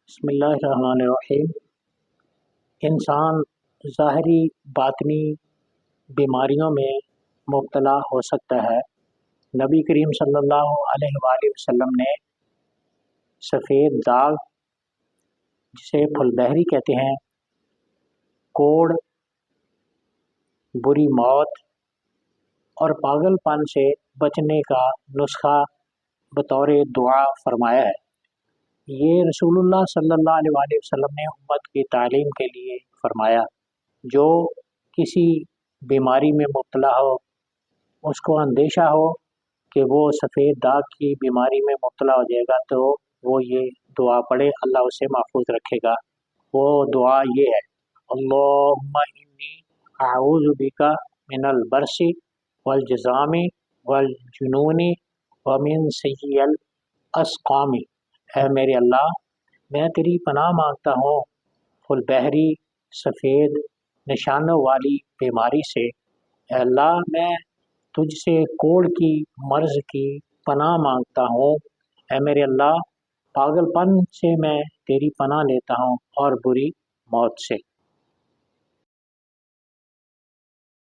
بسم اللہ الرحمن الرحیم۔ انسان ظاہری باطنی بیماریوں میں مبتلا ہو سکتا ہے۔ نبی کریم صلی اللہ علیہ وآلہ وسلم نے سفید داغ، جسے پھل بہری کہتے ہیں، کوڑ، بری موت اور پاگل پن سے بچنے کا نسخہ بطور دعا فرمایا ہے۔ یہ رسول اللہ صلی اللہ علیہ وآلہ وسلم نے امت کی تعلیم کے لیے فرمایا۔ جو کسی بیماری میں مبتلا ہو، اس کو اندیشہ ہو کہ وہ سفید داغ کی بیماری میں مبتلا ہو جائے گا، تو وہ یہ دعا پڑھے، اللہ اسے محفوظ رکھے گا۔ وہ دعا یہ ہے: اللہم انی اعوذ بک من البرص والجذام والجنون ومن سیء الاسقام۔ اے میرے اللہ، میں تیری پناہ مانگتا ہوں پھل بہری، سفید نشانوں والی بیماری سے۔ اے اللہ، میں تجھ سے کوڑ کی مرض کی پناہ مانگتا ہوں۔ اے میرے اللہ، پاگل پن سے میں تیری پناہ لیتا ہوں اور بری موت سے۔